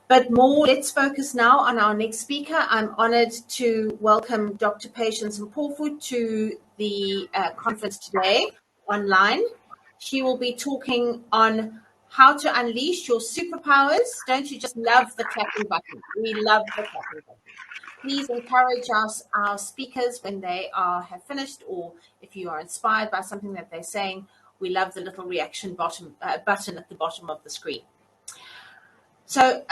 But let's focus now on our next speaker. I'm honored to welcome Dr. Patience Mpofu to the conference today online. She will be talking on how to unleash your superpowers. Don't you just love the clapping button? We love the clapping button. Please encourage our speakers when they have finished, or if you are inspired by something that they're saying. We love the little reaction button at the bottom of the screen. So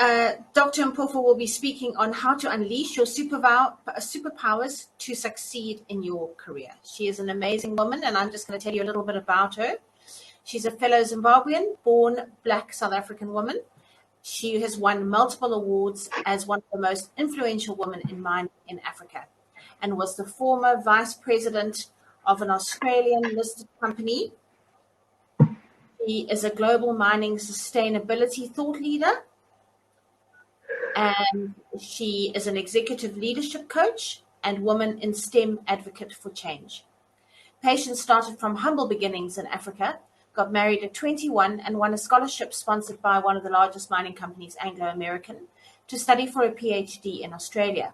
Dr. Mpofu will be speaking on how to unleash your superpowers to succeed in your career. She is an amazing woman, and I'm just going to tell you a little bit about her. She's a fellow Zimbabwean, born Black South African woman. She has won multiple awards as one of the most influential women in mining in Africa, and was the former vice president of an Australian listed company. She is a global mining sustainability thought leader, and she is an executive leadership coach and woman in STEM advocate for change. Patience started from humble beginnings in Africa, got married at 21, and won a scholarship sponsored by one of the largest mining companies, Anglo American, to study for a PhD in Australia.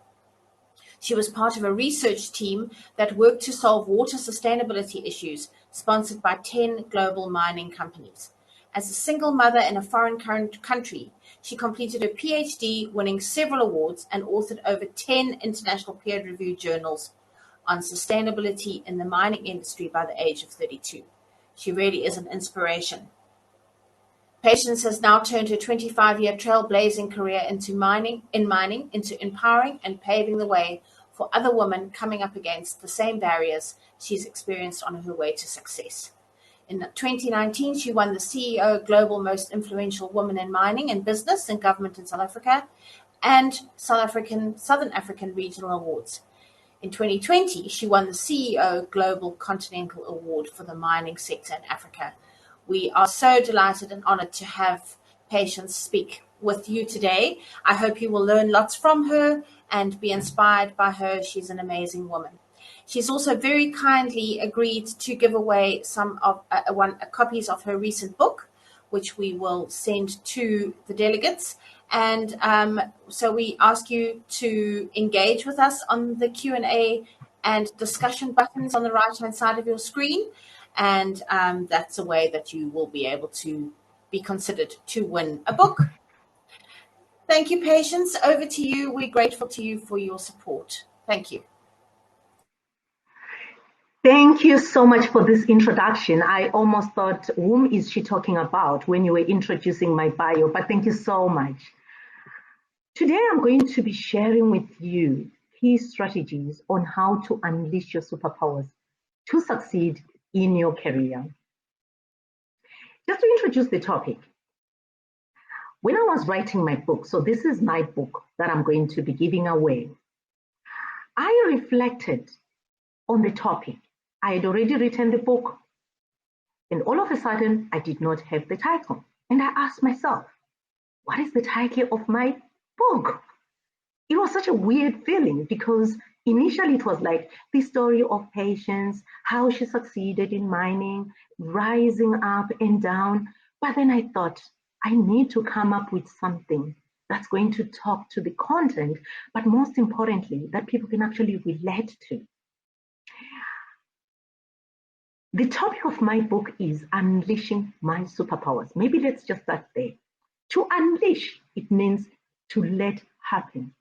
She was part of a research team that worked to solve water sustainability issues, sponsored by 10 global mining companies. As a single mother in a foreign country, she completed her PhD, winning several awards, and authored over 10 international peer-reviewed journals on sustainability in the mining industry by the age of 32. She really is an inspiration. Patience has now turned her 25-year trailblazing career into empowering and paving the way for other women coming up against the same barriers she's experienced on her way to success. In 2019, she won the CEO Global Most Influential Woman in Mining and Business and Government in South Africa and Southern African Regional Awards. In 2020, she won the CEO Global Continental Award for the mining sector in Africa. We are so delighted and honored to have Patience speak with you today. I hope you will learn lots from her and be inspired by her. She's an amazing woman. She's also very kindly agreed to give away some of copies of her recent book, which we will send to the delegates. And so we ask you to engage with us on the Q&A and discussion buttons on the right-hand side of your screen. And that's a way that you will be able to be considered to win a book. Thank you, Patience. Over to you. We're grateful to you for your support. Thank you. Thank you so much for this introduction. I almost thought, whom is she talking about when you were introducing my bio, but thank you so much. Today, I'm going to be sharing with you key strategies on how to unleash your superpowers to succeed in your career. Just to introduce the topic, when I was writing my book, so this is my book that I'm going to be giving away, I reflected on the topic. I had already written the book, and all of a sudden, I did not have the title. And I asked myself, what is the title of my book? It was such a weird feeling because initially it was like the story of Patience, how she succeeded in mining, rising up and down. But then I thought, I need to come up with something that's going to talk to the content, but most importantly, that people can actually relate to. The topic of my book is Unleashing My Superpowers. Maybe let's just start there. To unleash, it means to let happen,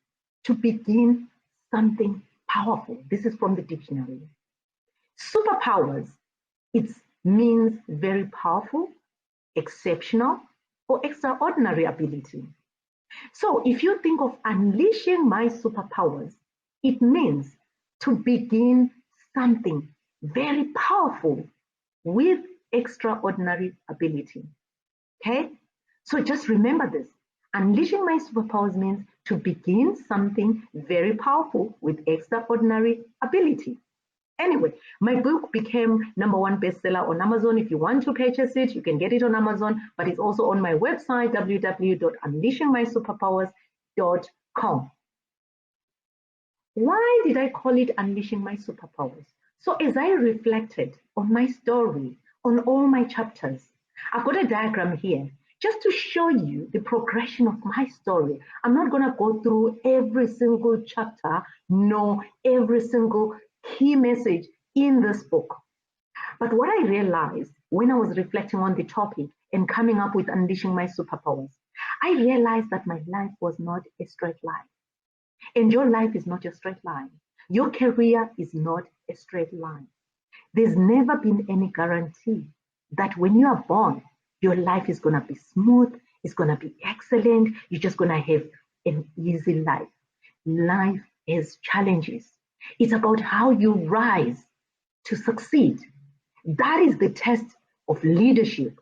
to begin something powerful. This is from the dictionary. Superpowers, it means very powerful, exceptional, or extraordinary ability. So if you think of unleashing my superpowers, it means to begin something very powerful with extraordinary ability. Okay? So just remember this. Unleashing my superpowers means to begin something very powerful with extraordinary ability. Anyway, my book became #1 bestseller on Amazon. If you want to purchase it, you can get it on Amazon, but it's also on my website, www.unleashingmysuperpowers.com. Why did I call it Unleashing My Superpowers? So as I reflected on my story, on all my chapters, I've got a diagram here. just to show you the progression of my story. I'm not going to go through every single chapter, nor every single key message in this book. But what I realized when I was reflecting on the topic and coming up with Unleashing My Superpowers, I realized that my life was not a straight line. And your life is not a straight line. Your career is not a straight line. There's never been any guarantee that when you are born, your life is going to be smooth, it's going to be excellent, you're just going to have an easy life. Life has challenges. It's about how you rise to succeed. That is the test of leadership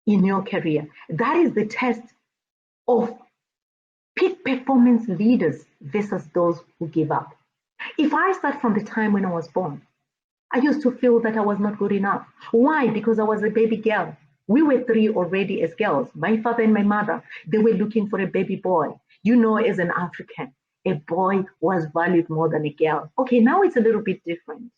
in your career. That is the test of peak performance leaders versus those who give up. If I start from the time when I was born, I used to feel that I was not good enough. Why? Because I was a baby girl. We were 3 already as girls. My father and my mother, they were looking for a baby boy. You know, as an African, a boy was valued more than a girl. Okay, now it's a little bit different.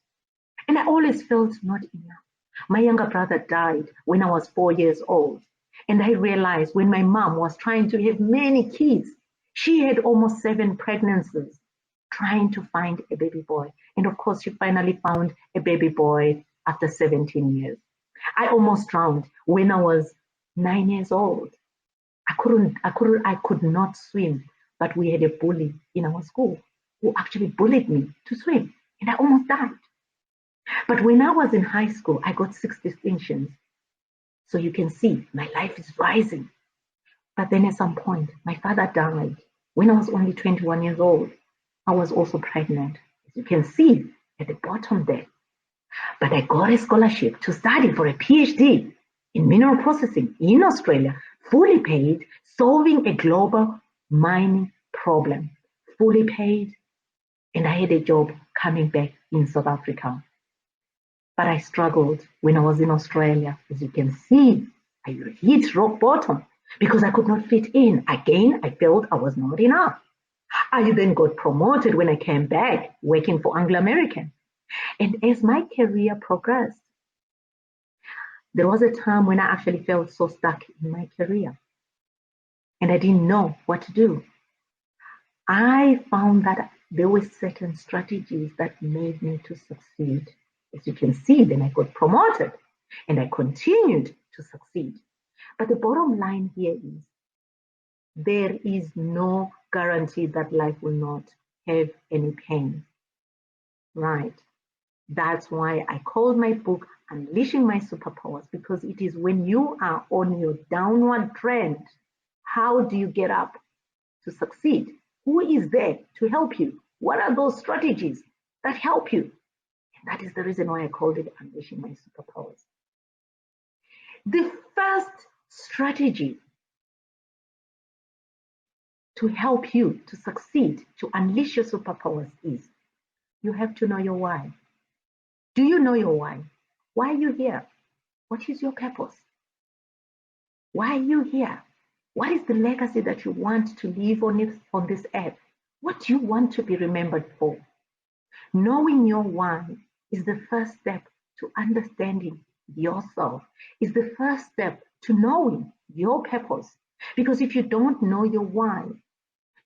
And I always felt not enough. My younger brother died when I was 4 years old. And I realized when my mom was trying to have many kids, she had almost 7 pregnancies trying to find a baby boy. And of course, she finally found a baby boy after 17 years. I almost drowned when I was 9 years old. I could not swim, but we had a bully in our school who actually bullied me to swim, and I almost died. But when I was in high school, I got 6 distinctions. So you can see my life is rising. But then at some point, my father died when I was only 21 years old. I was also pregnant, as you can see at the bottom there. But I got a scholarship to study for a PhD in mineral processing in Australia, fully paid, solving a global mining problem, fully paid. And I had a job coming back in South Africa. But I struggled when I was in Australia. As you can see, I hit rock bottom because I could not fit in. Again, I felt I was not enough. I then got promoted when I came back working for Anglo American. And as my career progressed, there was a time when I actually felt so stuck in my career and I didn't know what to do. I found that there were certain strategies that made me to succeed. As you can see, then I got promoted and I continued to succeed. But the bottom line here is there is no guarantee that life will not have any pain. Right. That's why I called my book Unleashing My Superpowers, because it is when you are on your downward trend, how do you get up to succeed? Who is there to help you? What are those strategies that help you? And that is the reason why I called it Unleashing My Superpowers. The first strategy to help you to succeed, to unleash your superpowers is you have to know your why. Do you know your why? Why are you here? What is your purpose? Why are you here? What is the legacy that you want to leave on this earth? What do you want to be remembered for? Knowing your why is the first step to understanding yourself, is the first step to knowing your purpose. Because if you don't know your why,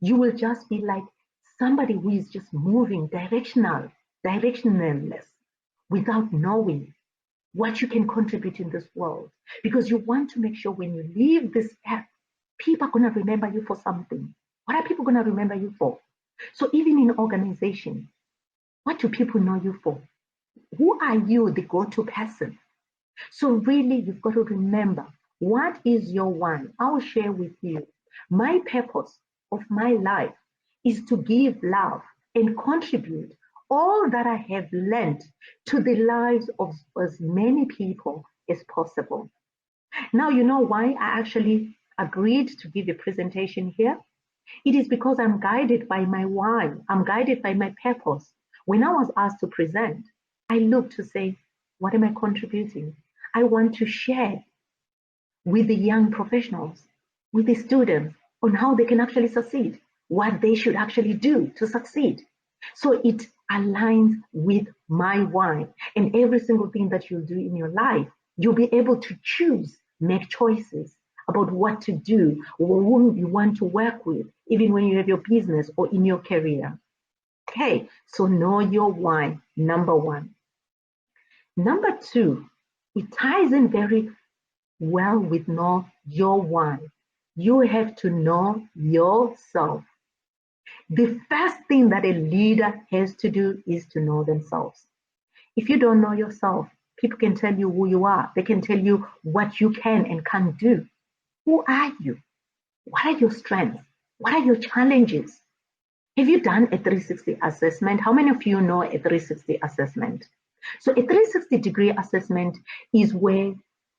you will just be like somebody who is just moving directionless, without knowing what you can contribute in this world. Because you want to make sure when you leave this earth, people are going to remember you for something. What are people going to remember you for? So even in organization, what do people know you for? Who are you, the go-to person? So really, you've got to remember, what is your why? I'll share with you. My purpose of my life is to give love and contribute all that I have learned to the lives of as many people as possible. Now, you know why I actually agreed to give a presentation here? It is because I'm guided by my why. I'm guided by my purpose. When I was asked to present, I looked to say, what am I contributing? I want to share with the young professionals, with the students, on how they can actually succeed, what they should actually do to succeed. So it aligns with my why. And every single thing that you'll do in your life, you'll be able to choose, make choices about what to do, or whom you want to work with, even when you have your business or in your career. Okay, so know your why, number one. Number two, it ties in very well with know your why. You have to know yourself. The first thing that a leader has to do is to know themselves. If you don't know yourself, people can tell you who you are. They can tell you what you can and can't do. Who are you? What are your strengths? What are your challenges? Have you done a 360 assessment? How many of you know a 360 assessment? So a 360-degree assessment is where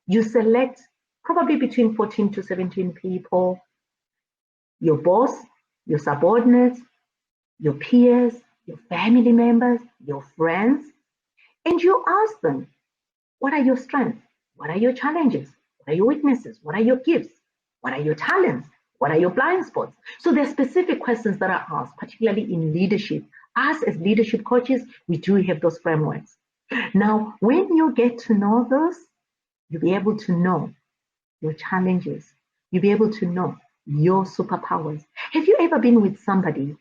you select probably between 14 to 17 people, your boss, your subordinates, your peers, your family members, your friends, and you ask them, what are your strengths? What are your challenges? What are your weaknesses? What are your gifts? What are your talents? What are your blind spots? So there are specific questions that are asked, particularly in leadership. Us as leadership coaches, we do have those frameworks. Now, when you get to know those, you'll be able to know your challenges. You'll be able to know your superpowers. Have you ever been with somebody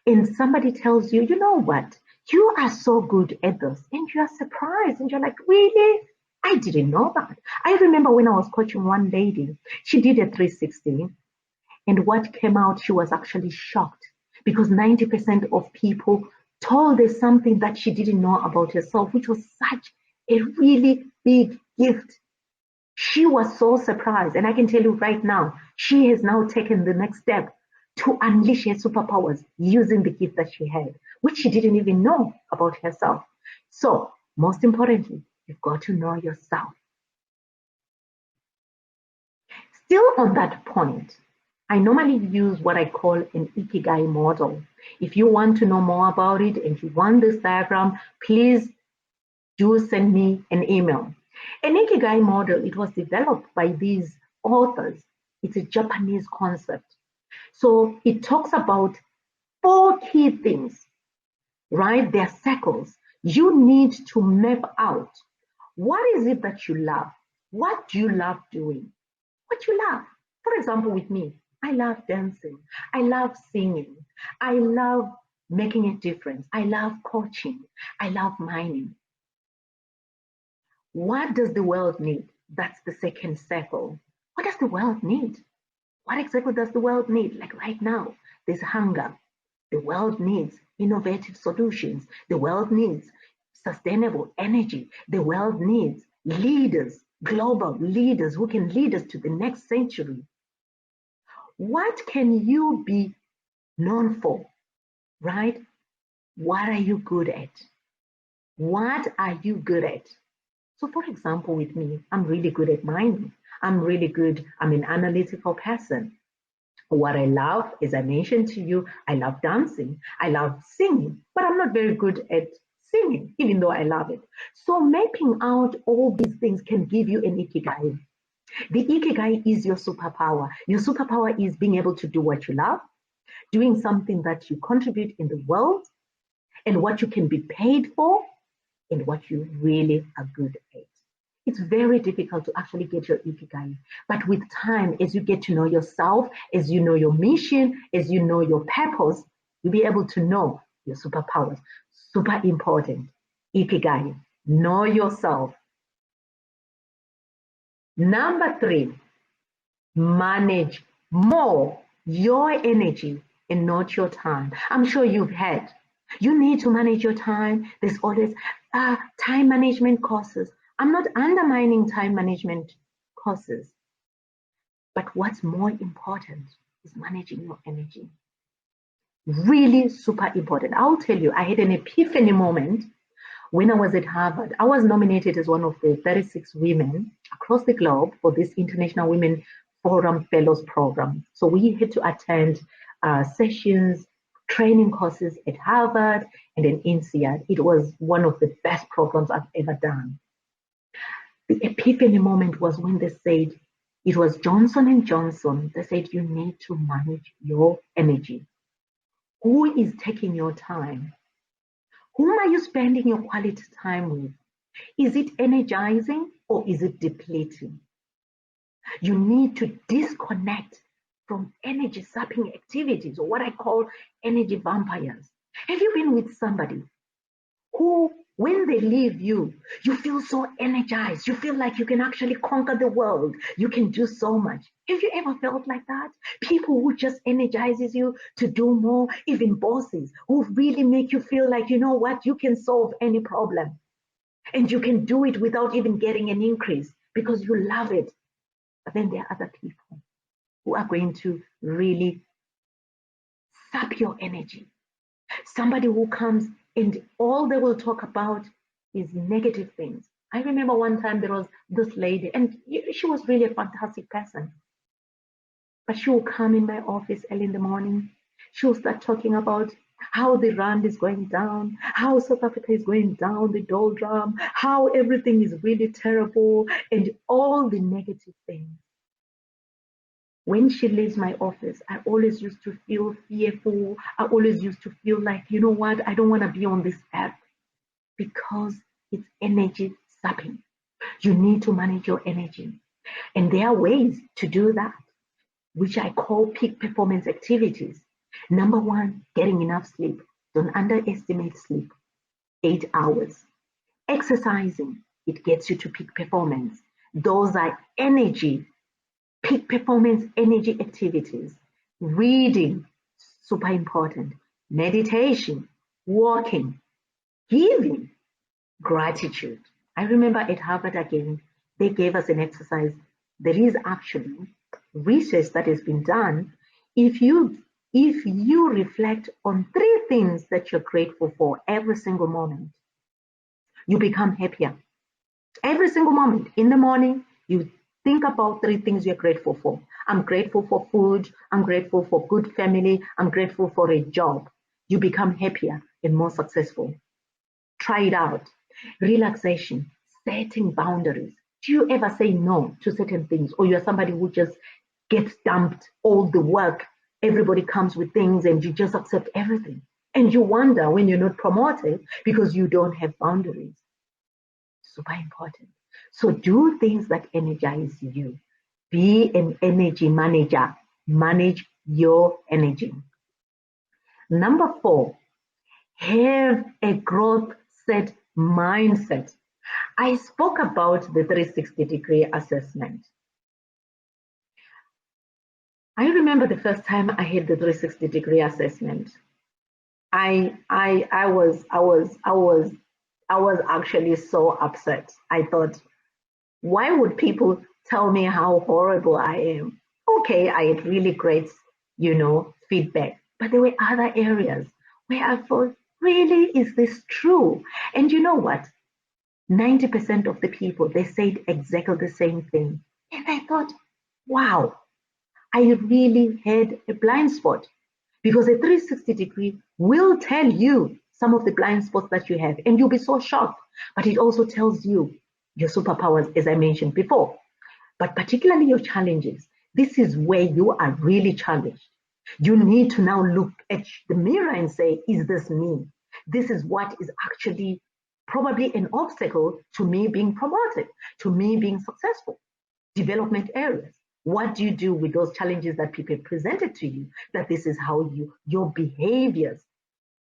and somebody tells you, you know what, you are so good at this, and you're surprised and you're like, really? I didn't know that. I remember when I was coaching one lady, she did a 360, and what came out, she was actually shocked because 90% of people told her something that she didn't know about herself, which was such a really big gift. She was so surprised, and I can tell you right now, she has now taken the next step to unleash her superpowers using the gift that she had, which she didn't even know about herself. So, most importantly, you've got to know yourself. Still on that point, I normally use what I call an Ikigai model. If you want to know more about it and you want this diagram, please do send me an email. An Ikigai model, it was developed by these authors. It's a Japanese concept. So it talks about 4 key things, right? They're circles. You need to map out what is it that you love? What do you love doing? What you love? For example, with me, I love dancing. I love singing. I love making a difference. I love coaching. I love mining. What does the world need? That's the second circle. What does the world need? What exactly does the world need? Like right now, there's hunger. The world needs innovative solutions. The world needs sustainable energy. The world needs leaders, global leaders who can lead us to the next century. What can you be known for, right? What are you good at? What are you good at? So for example, with me, I'm really good at mining. I'm an analytical person. What I love, as I mentioned to you, I love dancing. I love singing, but I'm not very good at singing, even though I love it. So mapping out all these things can give you an Ikigai. The Ikigai is your superpower. Your superpower is being able to do what you love, doing something that you contribute in the world, and what you can be paid for, and what you really are good at. It's very difficult to actually get your Ikigai. But with time, as you get to know yourself, as you know your mission, as you know your purpose, you'll be able to know your superpowers. Super important. Ikigai. Know yourself. Number 3, manage more your energy and not your time. I'm sure you've had. You need to manage your time. There's always time management courses. I'm not undermining time management courses. But what's more important is managing your energy. Really super important. I'll tell you, I had an epiphany moment when I was at Harvard. I was nominated as one of the 36 women across the globe for this International Women Forum Fellows Program. So we had to attend sessions, training courses at Harvard and then INSEAD. It was one of the best programs I've ever done. The epiphany moment was when they said, it was Johnson & Johnson, they said you need to manage your energy. Who is taking your time? Whom are you spending your quality time with? Is it energizing or is it depleting? You need to disconnect from energy sapping activities, or what I call energy vampires. Have you been with somebody who, when they leave you, you feel so energized? You feel like you can actually conquer the world. You can do so much. Have you ever felt like that? People who just energizes you to do more, even bosses who really make you feel like, you know what, you can solve any problem. And you can do it without even getting an increase because you love it. But then there are other people who are going to really sap your energy. Somebody who comes and all they will talk about is negative things. I remember one time there was this lady, and she was really a fantastic person. But she will come in my office early in the morning. She will start talking about how the rand is going down, how South Africa is going down the doldrum, how everything is really terrible, and all the negative things. When she leaves my office, I always used to feel fearful. I always used to feel like, you know what, I don't want to be on this earth because it's energy sapping. You need to manage your energy. And there are ways to do that, which I call peak performance activities. Number one, getting enough sleep. Don't underestimate sleep. 8 hours. Exercising, it gets you to peak performance. Those are energy, peak performance energy activities. Reading, super important. Meditation, walking, giving, gratitude. I remember at Harvard again, they gave us an exercise. There is actually research that has been done. If you reflect on 3 things that you're grateful for every single moment, you become happier. Every single moment in the morning, you think about 3 things you're grateful for. I'm grateful for food. I'm grateful for good family. I'm grateful for a job. You become happier and more successful. Try it out. Relaxation, setting boundaries. Do you ever say no to certain things, or you're somebody who just gets dumped all the work? Everybody comes with things and you just accept everything. And you wonder when you're not promoted because you don't have boundaries. Super important. So do things that energize you. Be an energy manager. Manage your energy. Number 4, have a growth set mindset. I spoke about the 360-degree assessment. I remember the first time I had the 360-degree assessment. I was actually so upset. I thought, why would people tell me how horrible I am? Okay, I had really great, feedback, but there were other areas where I thought, really, is this true? And you know what? 90% of the people, they said exactly the same thing. And I thought, wow, I really had a blind spot, because a 360 degree will tell you some of the blind spots that you have, and you'll be so shocked. But it also tells you your superpowers, as I mentioned before, but particularly your challenges. This is where you are really challenged. You need to now look at the mirror and say, is this me? This is what is actually probably an obstacle to me being promoted, to me being successful. Development areas. What do you do with those challenges that people presented to you? That this is how your behaviors,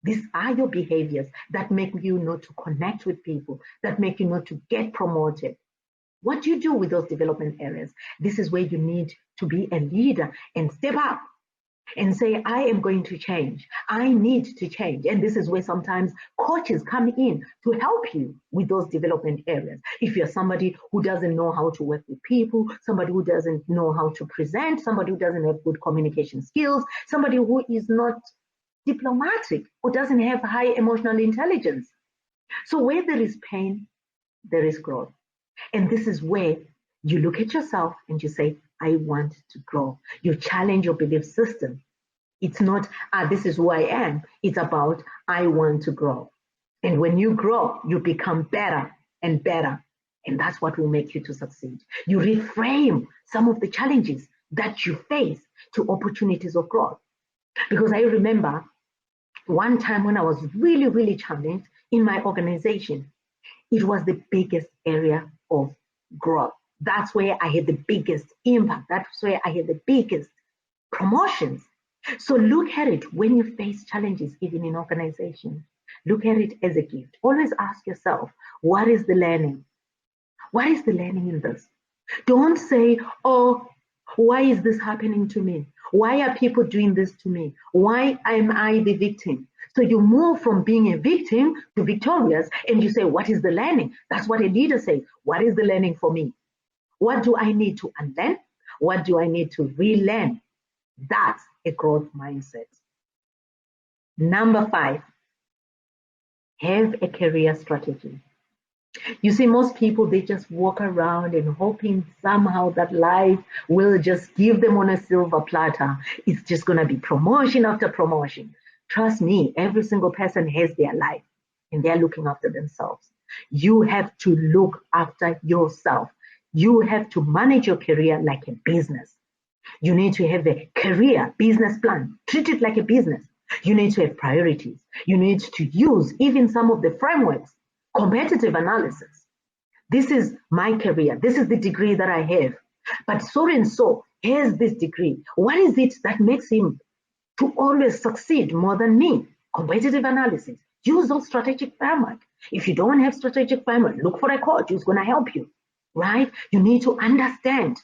these are your behaviors that make you not to connect with people, that make you not to get promoted. What do you do with those development areas? This is where you need to be a leader and step up and say, I am going to change. I need to change. And this is where sometimes coaches come in to help you with those development areas. If you're somebody who doesn't know how to work with people, somebody who doesn't know how to present, somebody who doesn't have good communication skills, somebody who is not diplomatic or doesn't have high emotional intelligence. So where there is pain, there is growth. And this is where you look at yourself and you say, I want to grow. You challenge your belief system. It's not, this is who I am. It's about, I want to grow. And when you grow, you become better and better. And that's what will make you to succeed. You reframe some of the challenges that you face to opportunities of growth. Because I remember one time when I was really, really challenged in my organization, it was the biggest area of growth. That's where I had the biggest impact. That's where I had the biggest promotions. So look at it when you face challenges, even in organizations. Look at it as a gift. Always ask yourself, what is the learning? What is the learning in this? Don't say, oh, why is this happening to me? Why are people doing this to me? Why am I the victim? So you move from being a victim to victorious, and you say, what is the learning? That's what a leader says. What is the learning for me? What do I need to unlearn? What do I need to relearn? That's a growth mindset. Number 5, have a career strategy. You see, most people, they just walk around and hoping somehow that life will just give them on a silver platter. It's just going to be promotion after promotion. Trust me, every single person has their life and they're looking after themselves. You have to look after yourself. You have to manage your career like a business. You need to have a career business plan. Treat it like a business. You need to have priorities. You need to use even some of the frameworks, competitive analysis. This is my career. This is the degree that I have. But so and so has this degree. What is it that makes him to always succeed more than me? Competitive analysis. Use those strategic framework. If you don't have strategic framework, look for a coach who's going to help you, right? You need to understand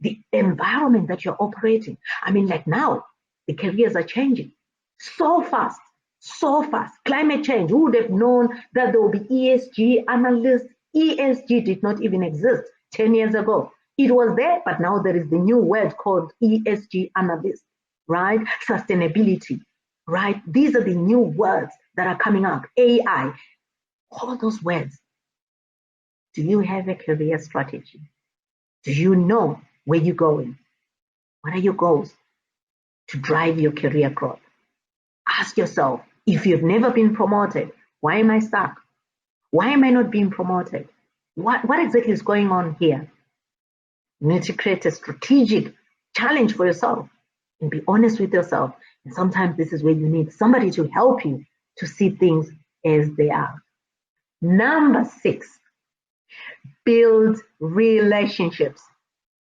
the environment that you're operating. I mean, like now, the careers are changing so fast, so fast. Climate change, who would have known that there will be ESG analysts? ESG did not even exist 10 years ago. It was there, but now there is the new word called ESG analyst, right? Sustainability, right? These are the new words that are coming up. AI, all those words. Do you have a career strategy? Do you know where you're going? What are your goals to drive your career growth? Ask yourself, if you've never been promoted, why am I stuck? Why am I not being promoted? What exactly is going on here? You need to create a strategic challenge for yourself and be honest with yourself. And sometimes this is where you need somebody to help you to see things as they are. Number 6, build relationships.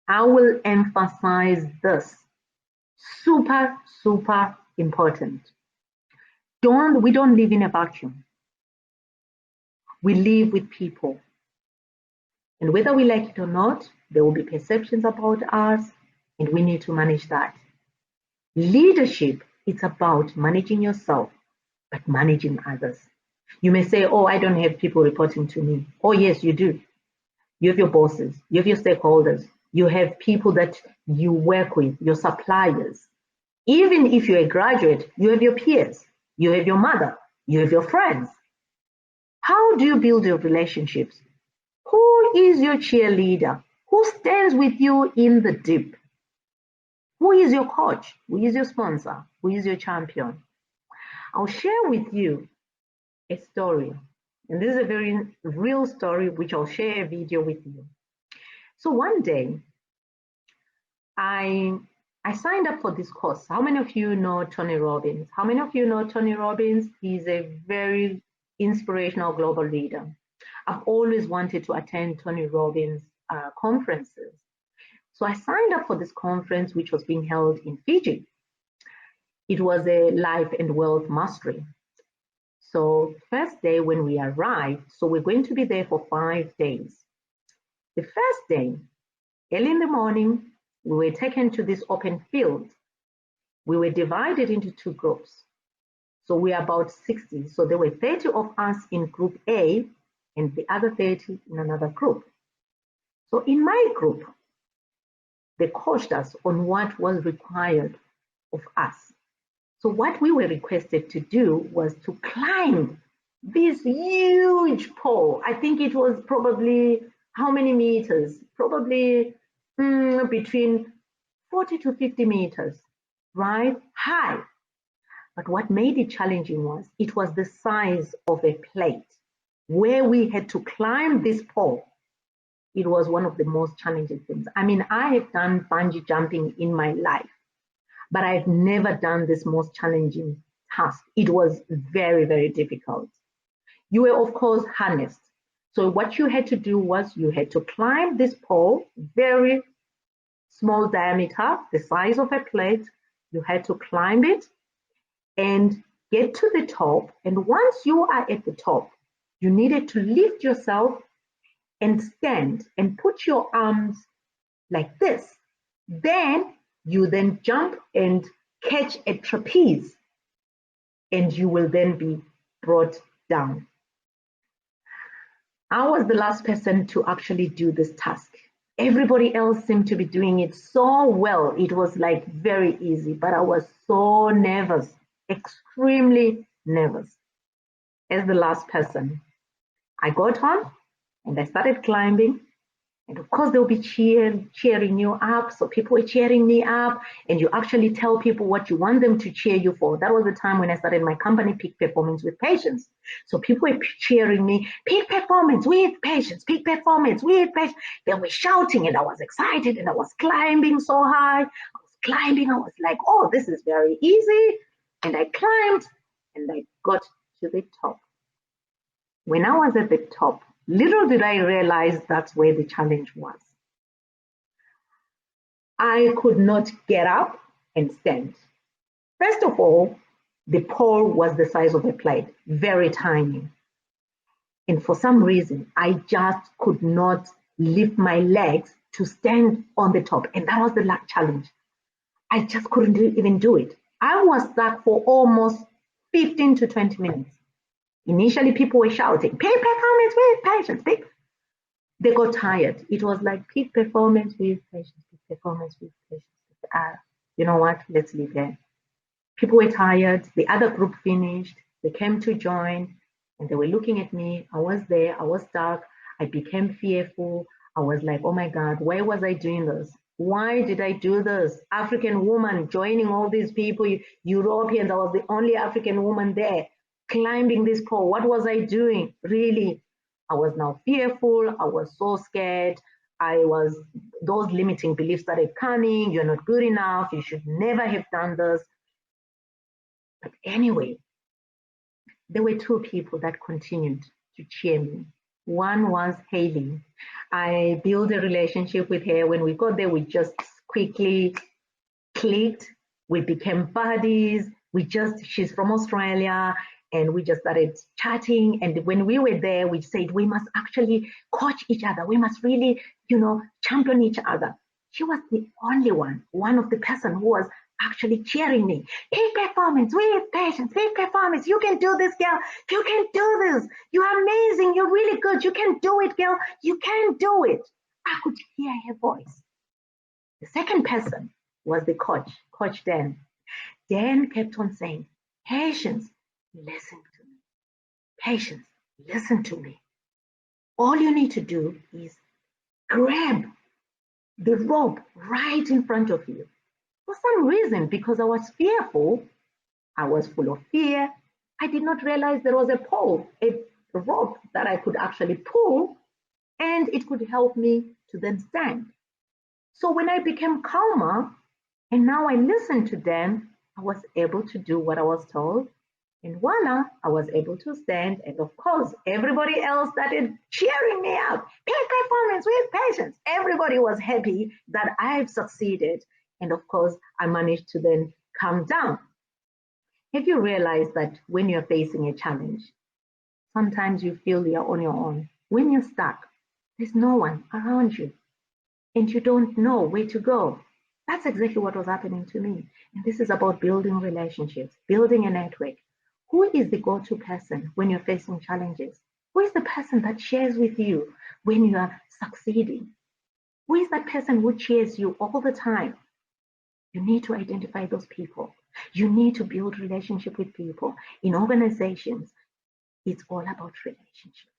I will emphasize this. Super, super important. We don't live in a vacuum. We live with people. And whether we like it or not, there will be perceptions about us, and we need to manage that. Leadership, it's about managing yourself, but managing others. You may say, oh, I don't have people reporting to me. Oh, yes, you do. You have your bosses, you have your stakeholders, you have people that you work with, your suppliers. Even if you're a graduate, you have your peers, you have your mother, you have your friends. How do you build your relationships? Who is your cheerleader? Who stands with you in the deep? Who is your coach? Who is your sponsor? Who is your champion? I'll share with you a story. And this is a very real story, which I'll share a video with you. So one day, I signed up for this course. How many of you know Tony Robbins? How many of you know Tony Robbins? He's a very inspirational global leader. I've always wanted to attend Tony Robbins conferences. So I signed up for this conference, which was being held in Fiji. It was a life and wealth mastery. So first day when we arrived, so we're going to be there for 5 days. The first day, early in the morning, we were taken to this open field. We were divided into 2 groups. So we are about 60. So there were 30 of us in group A and the other 30 in another group. So in my group, they coached us on what was required of us. So what we were requested to do was to climb this huge pole. I think it was probably how many meters? Probably between 40 to 50 meters, right? High. But what made it challenging was it was the size of a plate where we had to climb this pole. It was one of the most challenging things. I mean, I have done bungee jumping in my life, but I've never done this most challenging task. It was very, very difficult. You were, of course, harnessed. So what you had to do was you had to climb this pole, very small diameter, the size of a plate. You had to climb it and get to the top. And once you are at the top, you needed to lift yourself and stand and put your arms like this. Then you then jump and catch a trapeze, and you will then be brought down. I was the last person to actually do this task. Everybody else seemed to be doing it so well. It was like very easy, but I was so nervous, extremely nervous. As the last person, I got on and I started climbing. And of course, they'll be cheering you up. So people were cheering me up, and you actually tell people what you want them to cheer you for. That was the time when I started my company, Peak Performance with Patience. So people were cheering me, Peak Performance with Patience, Peak Performance with Patience. They were shouting, and I was excited, and I was climbing so high. I was climbing. I was like, oh, this is very easy. And I climbed, and I got to the top. When I was at the top, little did I realize that's where the challenge was. I could not get up and stand. First of all, the pole was the size of a plate, very tiny. And for some reason, I just could not lift my legs to stand on the top. And that was the challenge. I just couldn't even do it. I was stuck for almost 15 to 20 minutes. Initially, people were shouting, peak performance with patience, peak. They got tired. It was like peak performance with patience, peak performance with patience. You know what? Let's leave there. People were tired. The other group finished. They came to join and they were looking at me. I was there. I was stuck. I became fearful. I was like, oh my God, why was I doing this? Why did I do this? African woman joining all these people, Europeans. I was the only African woman there climbing this pole. What was I doing? Really? I was now fearful. I was so scared. Those limiting beliefs started coming. You're not good enough. You should never have done this. But anyway, there were two people that continued to cheer me. One was Haley. I built a relationship with her. When we got there, we just quickly clicked. We became buddies. She's from Australia, and we just started chatting. And when we were there, we said, we must actually coach each other. We must really, champion each other. She was the only one of the person who was actually cheering me. Peak performance with patience, peak performance. You can do this, girl. You can do this. You're amazing. You're really good. You can do it, girl. You can do it. I could hear her voice. The second person was the Coach Dan. Dan kept on saying, Patience, listen to me. Patience, listen to me. All you need to do is grab the rope right in front of you. For some reason, because I was fearful, I was full of fear, I did not realize there was a pole, a rope that I could actually pull, and it could help me to then stand. So when I became calmer, and now I listened to them, I was able to do what I was told. And voila, I was able to stand. And of course, everybody else started cheering me up. Peak performance with patience. Everybody was happy that I've succeeded. And of course, I managed to then calm down. Have you realized that when you're facing a challenge, sometimes you feel you're on your own? When you're stuck, there's no one around you and you don't know where to go. That's exactly what was happening to me. And this is about building relationships, building a network. Who is the go-to person when you're facing challenges? Who is the person that shares with you when you are succeeding? Who is that person who cheers you all the time? You need to identify those people. You need to build relationship with people. In organizations, it's all about relationships,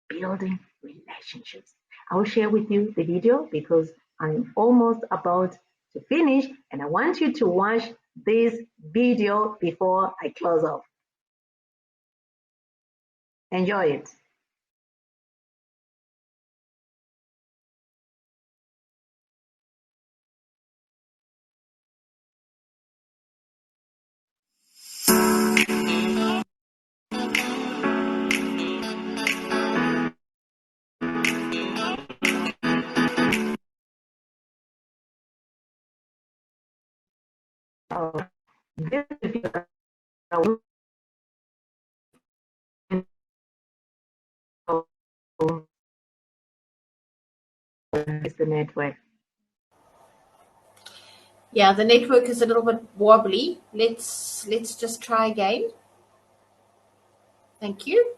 building relationships. I will share with you the video because I'm almost about to finish and I want you to watch this video before I close off. Enjoy it. this is the network. Yeah, the network is a little bit wobbly. Let's just try again. Thank you.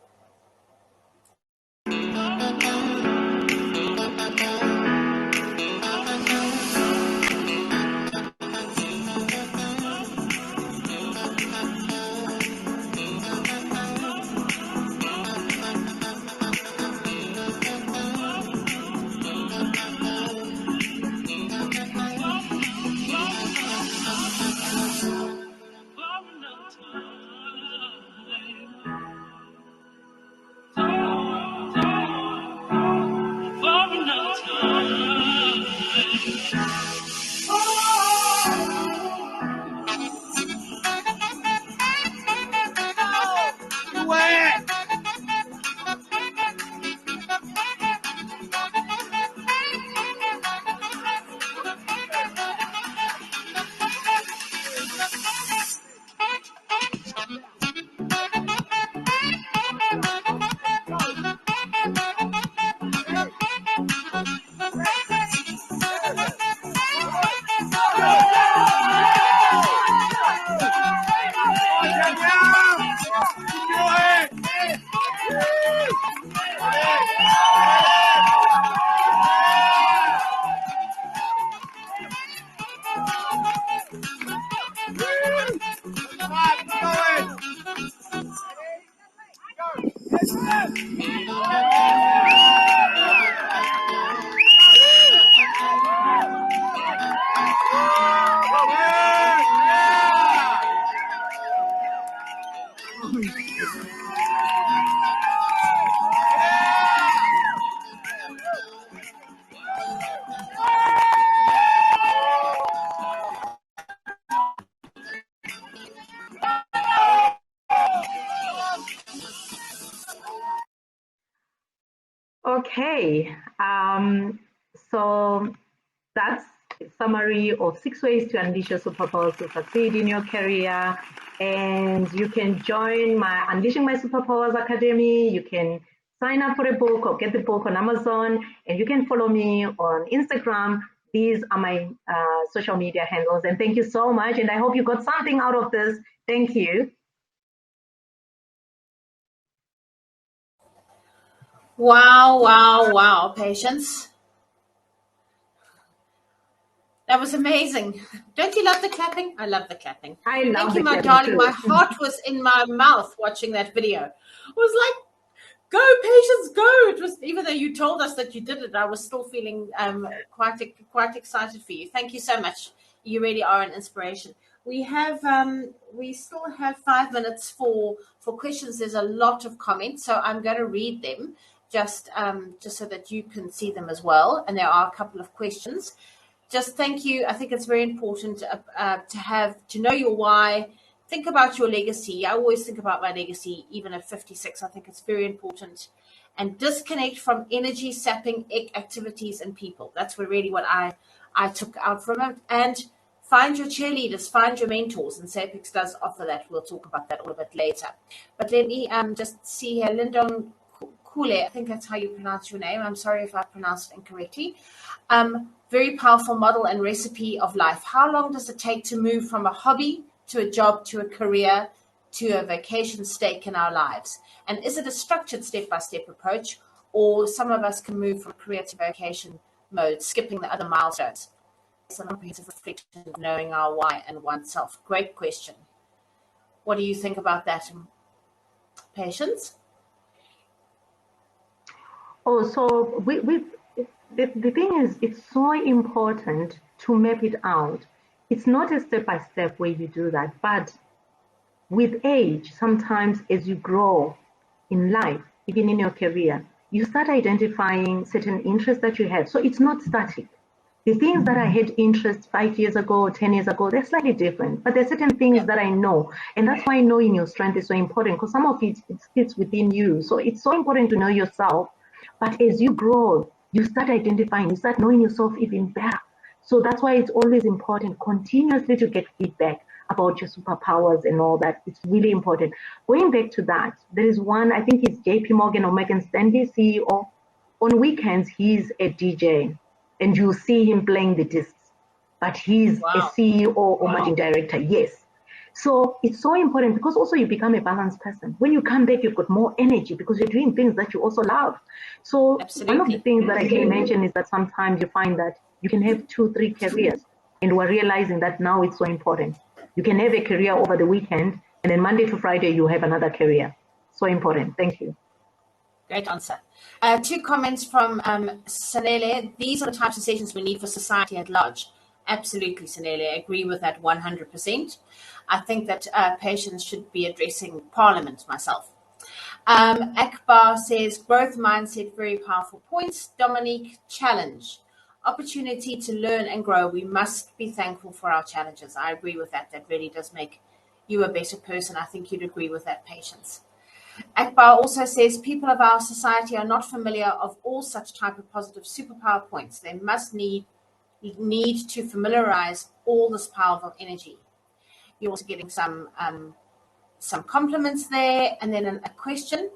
Okay, so that's a summary of 6 ways to unleash your superpowers to succeed in your career. And you can join my Unleashing My Superpowers Academy. You can sign up for a book or get the book on Amazon, and you can follow me on Instagram. These are my social media handles. And thank you so much. And I hope you got something out of this. Thank you. Wow, wow, wow, Patience. That was amazing. Don't you love the clapping? I love the clapping. I love Thank you, the my clapping darling. too. My heart was in my mouth watching that video. I was like, go, Patience, go. It was, even though you told us that you did it, I was still feeling quite excited for you. Thank you so much. You really are an inspiration. We still have 5 minutes for questions. There's a lot of comments, so I'm going to read them just so that you can see them as well. And there are a couple of questions. Just thank you. I think it's very important to know your why. Think about your legacy. I always think about my legacy, even at 56. I think it's very important. And disconnect from energy sapping activities and people. That's really what I took out from it. And find your cheerleaders, find your mentors. And SAPEX does offer that. We'll talk about that a little bit later. But let me just see here. Lyndon Kule, I think that's how you pronounce your name. I'm sorry if I pronounced it incorrectly. Very powerful model and recipe of life. How long does it take to move from a hobby to a job to a career to a vacation stake in our lives? And is it a structured step-by-step approach, or some of us can move from career to vacation mode, skipping the other milestones? It's a comprehensive reflection of knowing our why and oneself. Great question. What do you think about that, Patience? Oh, so the thing is, it's so important to map it out. It's not a step-by-step way you do that, but with age, sometimes as you grow in life, even in your career, you start identifying certain interests that you have. So it's not static. The things that I had interest 5 years ago, 10 years ago, they're slightly different, but there's certain things that I know. And that's why knowing your strength is so important, because some of it sits within you. So it's so important to know yourself. But as you grow, you start identifying, you start knowing yourself even better. So that's why it's always important continuously to get feedback about your superpowers and all that. It's really important. Going back to that, there is one, I think it's JP Morgan or Morgan Stanley CEO. On weekends, he's a DJ and you see him playing the discs, but he's a Wow. CEO or managing director. Yes. So it's so important because also you become a balanced person. When you come back, you've got more energy because you're doing things that you also love. So Absolutely. one of the things that I can mention is that sometimes you find that you can have 2-3 careers, and we're realizing that now it's so important. You can have a career over the weekend, and then Monday to Friday you have another career. So important. Thank you. Great answer. 2 comments from Sanele. These are the types of sessions we need for society at large. Absolutely, Sanele. I agree with that 100%. I think that Patience should be addressing Parliament myself. Akbar says, growth mindset, very powerful points. Dominique, challenge. Opportunity to learn and grow. We must be thankful for our challenges. I agree with that. That really does make you a better person. I think you'd agree with that, Patience. Akbar also says people of our society are not familiar of all such type of positive superpower points. They must need to familiarize all this powerful energy. You're also getting some compliments there, and then a question.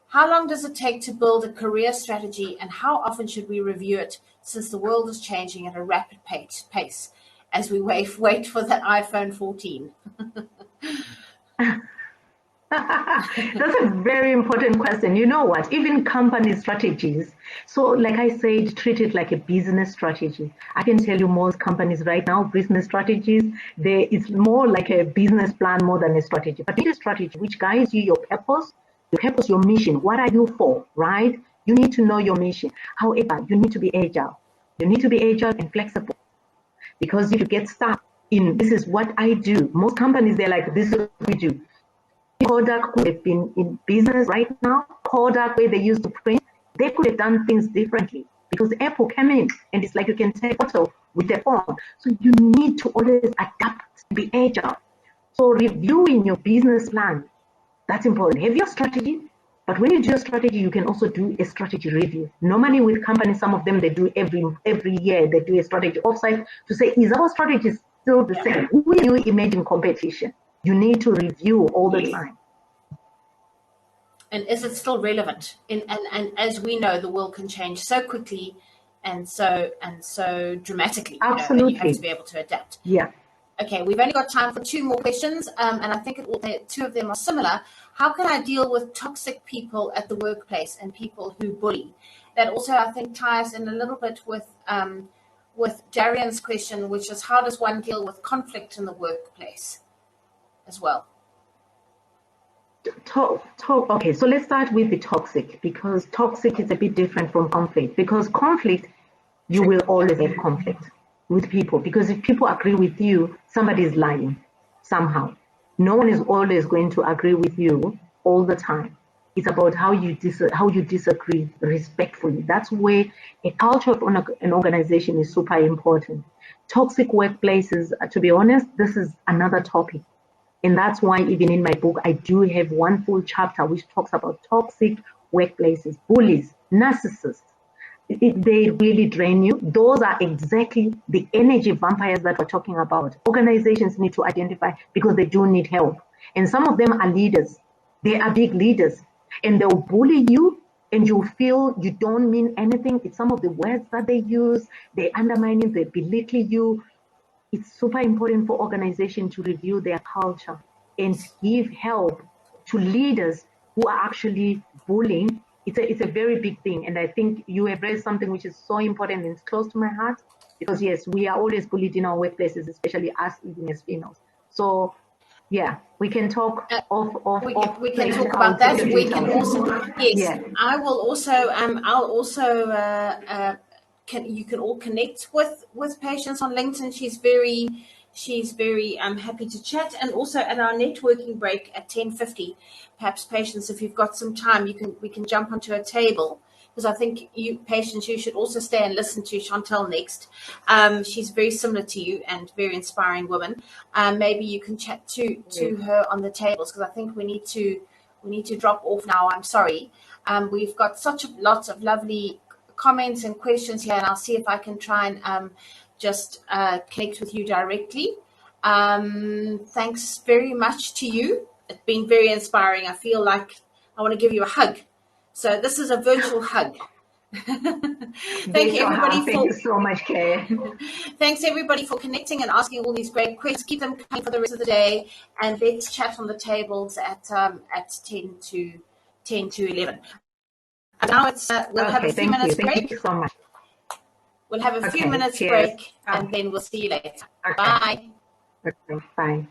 How long does it take to build a career strategy, and how often should we review it since the world is changing at a rapid pace as we wait for that iPhone 14? That's a very important question. You know what? Even company strategies. So, like I said, treat it like a business strategy. I can tell you most companies right now, business strategies, it's more like a business plan more than a strategy. But it's a strategy which guides you your purpose, your mission. What are you for, right? You need to know your mission. However, you need to be agile. You need to be agile and flexible. Because if you get stuck in, this is what I do. Most companies, they're like, this is what we do. Kodak could have been in business right now. Kodak, where they used to print, they could have done things differently because Apple came in and it's like you can take a photo with a phone. So you need to always adapt, be agile. So reviewing your business plan, that's important. Have your strategy, but when you do a strategy, you can also do a strategy review. Normally with companies, some of them, they do every year, they do a strategy offsite to say, is our strategy still the same? Who will you imagine competition? You need to review all the time. And is it still relevant? And as we know, the world can change so quickly and so dramatically. Absolutely. And you have to be able to adapt. Yeah. Okay, we've only got time for 2 more questions, and I think 2 of them are similar. How can I deal with toxic people at the workplace and people who bully? That also, I think, ties in a little bit with Darian's question, which is how does one deal with conflict in the workplace as well? Okay, so let's start with the toxic, because toxic is a bit different from conflict. Because conflict, you will always have conflict with people, because if people agree with you, somebody is lying somehow. No one is always going to agree with you all the time. It's about how you disagree respectfully. That's where a culture of an organization is super important. Toxic workplaces, to be honest, this is another topic. And that's why even in my book, I do have one full chapter which talks about toxic workplaces, bullies, narcissists. They really drain you. Those are exactly the energy vampires that we're talking about. Organizations need to identify because they do need help. And some of them are leaders. They are big leaders. And they'll bully you and you feel you don't mean anything. It's some of the words that they use. They undermine you, they belittle you. It's super important for organizations to review their culture and give help to leaders who are actually bullying. It's a very big thing. And I think you have raised something which is so important and it's close to my heart, because yes, we are always bullied in our workplaces, especially us even as females. So yeah, we can talk we can talk about that. We can also, yes, yeah. I will also, I'll also, you can all connect with Patience on LinkedIn. She's very happy to chat, and also at our networking break at 10:50, perhaps Patience, if you've got some time, we can jump onto a table, because I think Patience, you should also stay and listen to Chantal next. She's very similar to you and very inspiring woman. Maybe you can chat to her on the tables, because I think we need to drop off now. I'm sorry. We've got lots of lovely comments and questions here, and I'll see if I can try and just connect with you directly. Thanks very much to you. It's been very inspiring. I feel like I want to give you a hug. So this is a virtual hug. Thank you, everybody. Thank you so much, Kay. Thanks, everybody, for connecting and asking all these great questions. Keep them coming for the rest of the day, and let's chat on the tables at 10 to 11. And now we'll have a few minutes break. Thank you so much. We'll have a few minutes break, and then we'll see you later. Bye. Okay, bye.